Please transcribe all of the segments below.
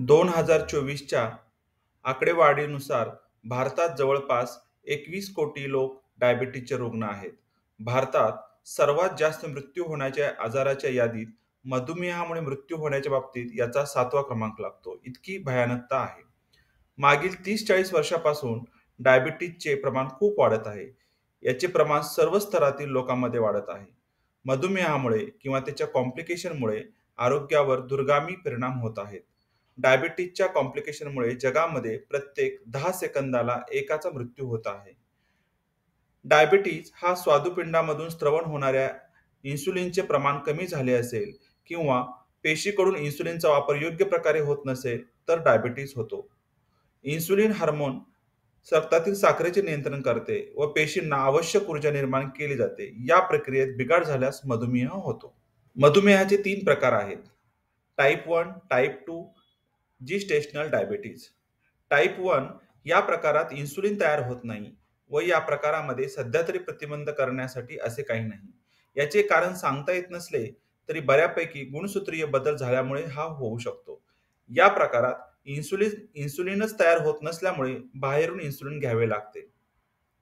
2024च्या आकडेवारीनुसार भारतात जवळपास 21 कोटी लोक डायबिटीजचे रुग्ण आहेत. भारतात सर्वात जास्त मृत्यू होण्याच्या आजाराच्या यादीत मधुमेहामुळे मृत्यू होण्याच्या बाबतीत याचा 7वा क्रमांक लागतो. इतकी भयानकता आहे. मागील 30-40 वर्षापासून डायबिटीजचे प्रमाण खूप वाढत आहे. याचे प्रमाण सर्व स्तरातील लोकांमध्ये वाढत आहे. मधुमेहामुळे किंवा त्याच्या कॉम्प्लिकेशनमुळे आरोग्यावर दूरगामी परिणाम होत आहेत. डायबिटीजच्या कॉम्प्लिकेशनमुळे जगामध्ये प्रत्येक 10 सेकंदाला एकाचा मृत्यू होत आहे. डायबिटीज हा स्वादुपिंडामधून स्त्रवण होणाऱ्या इन्सुलिनचे प्रमाण कमी झाले असेल किंवा पेशीकडून इन्सुलिनचा वापर योग्य प्रकारे होत नसेल तर डायबिटीज होतो. इन्सुलिन हार्मोन रक्तातील साखरेचे नियंत्रण करते व पेशींना आवश्यक ऊर्जा निर्माण केली जाते. या प्रक्रियेत बिघाड झाल्यास मधुमेह होतो. मधुमेहाचे 3 प्रकार आहेत. Type 1, type 2, gestational diabetes. Type 1 या प्रकारात इन्सुलिन तयार होत नाही व या प्रकारामध्ये सध्या तरी प्रतिबंध करण्यासाठी असे काही नाही. याचे कारण सांगता येत नसले तरी बऱ्यापैकी गुणसूत्रीय बदल झाल्यामुळे हा होऊ शकतो. या प्रकारात इन्सुलिनच तयार होत नसल्यामुळे बाहेरून इन्सुलिन घ्यावे लागते.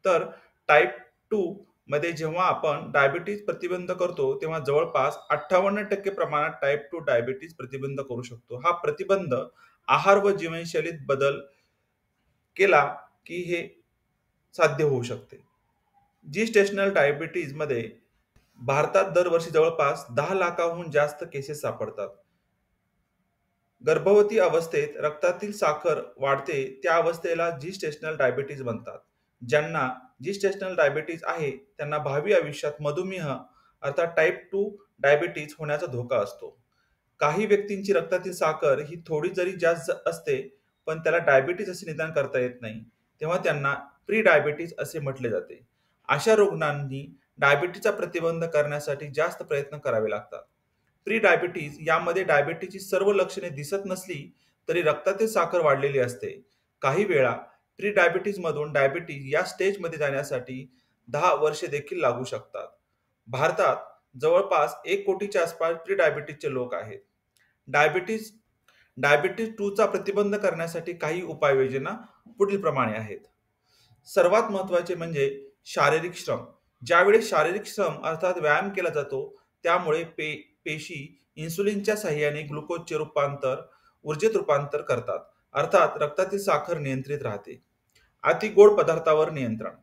तर टाइप 2 मध्ये जेव्हा आपण डायबिटीज प्रतिबंध करतो तेव्हा जवळपास 58% प्रमाणात टाइप 2 डायबिटीज प्रतिबंध करू शकतो. हा प्रतिबंध आहार व जीवनशैलीत बदल केला की हे साध्य होऊ शकते. जिस्टेशनल डायबिटीजमध्ये भारतात दरवर्षी जवळपास 10 लाखाहून जास्त केसेस सापडतात. गर्भवती अवस्थेत रक्तातील साखर वाढते त्या अवस्थेला जिस्टेशनल डायबिटीज म्हणतात. ज्यांना जिस्टेशनल डायबिटीज आहे त्यांना भावी आयुष्यात मधुमेह अर्थात टाइप 2 डायबिटीज होण्याचा धोका असतो. काही व्यक्तींची रक्तातील साखर ही थोडी जरी जास्त असते पण त्याला डायबिटीज असे निदान करता येत नाही, तेव्हा त्यांना प्री डायबिटीज असे म्हटले जाते. अशा रुग्णांनी डायबिटीजचा प्रतिबंध करण्यासाठी जास्त प्रयत्न करावे लागतात. प्री डायबिटीज यामध्ये डायबिटीजची सर्व लक्षणे दिसत नसली तरी रक्तातील साखर वाढलेली असते. काही वेळा प्री डायबिटीज मधून डायबिटीज या स्टेजमध्ये जाण्यासाठी 10 वर्षे देखील लागू शकतात. भारतात जवळपास 1 कोटीच्या आसपास प्री डायबिटीजचे लोक आहेत. डायबिटीज डायबिटीज 2 चा प्रतिबंध करण्यासाठी काही उपाययोजना पुढीलप्रमाणे आहेत. सर्वात महत्त्वाचे म्हणजे शारीरिक श्रम. ज्यावेळेस शारीरिक श्रम अर्थात व्यायाम केला जातो त्यामुळे पेशी इन्सुलिनच्या साहाय्याने ग्लुकोजचे ऊर्जेत रूपांतर करतात. अर्थात रक्तातील साखर नियंत्रित राहते. अति गोड पदार्थावर नियंत्रण.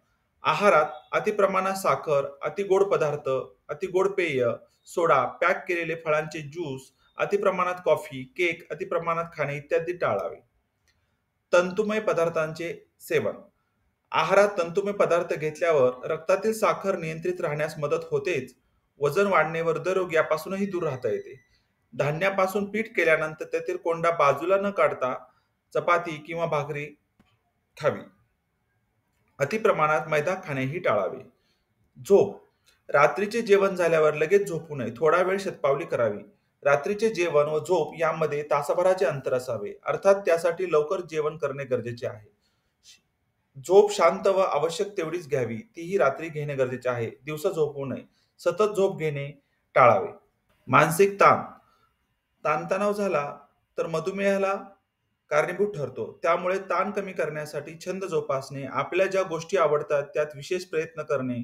आहारात अति प्रमाणात साखर, अति गोड पदार्थ, अति गोड पेय, सोडा, पॅक केलेले फळांचे ज्यूस, अति प्रमाणात कॉफी, केक अति प्रमाणात खाणे इत्यादी टाळावे. तंतुमय पदार्थांचे सेवन. आहारात तंतुमय पदार्थ घेतल्यावर रक्तातील साखर नियंत्रित राहण्यास मदत होतेच, वजन वाढणे व हृदयरोग यापासूनही दूर राहता येते. धान्यापासून पीठ केल्यानंतर त्यातील कोंडा बाजूला न काढता चपाती किंवा भाकरी खावी. अति प्रमाणात मैदा खाणेही टाळावे. झोप. रात्रीचे जेवण झाल्यावर लगेच झोपू नये. थोडा वेळ शतपावली करावी. रात्रीचे जेवण व झोप यामध्ये तासाभराचे अंतर असावे. अर्थात त्यासाठी लवकर जेवण करणे गरजेचे आहे. झोप शांत व आवश्यक तेवढीच घ्यावी. तीही रात्री घेणे गरजेचे आहे. दिवसा झोपू नये. सतत झोप घेणे टाळावे. मानसिक ताण. ताणतणाव झाला तर मधुमेहाला कारणीभूत ठरतो. त्यामुळे ताण कमी करण्यासाठी छंद जोपासणे, आपल्या ज्या गोष्टी आवडतात त्यात विशेष प्रयत्न करणे,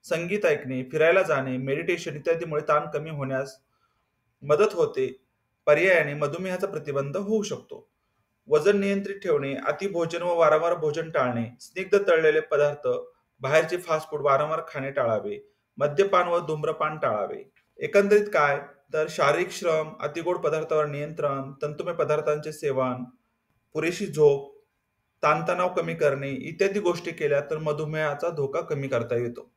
संगीत ऐकणे, फिरायला जाणे, मेडिटेशन इत्यादीमुळे ताण कमी होण्यास मदत होते. पर्यायाने मधुमेहाचा प्रतिबंध होऊ शकतो. वजन नियंत्रित ठेवणे, अतिभोजन व वारंवार भोजन टाळणे, स्निग्ध तळलेले पदार्थ, बाहेरचे फास्ट फूड वारंवार खाणे टाळावे, मद्यपान व धूम्रपान टाळावे. एकंदरीत काय तर शारीरिक श्रम, अतिगोड पदार्थावर नियंत्रण, तंतुमय पदार्थांचे सेवन, पुरेशी झोप, ताणतणाव कमी करणे इत्यादी गोष्टी केल्या तर मधुमेहाचा धोका कमी करता येतो.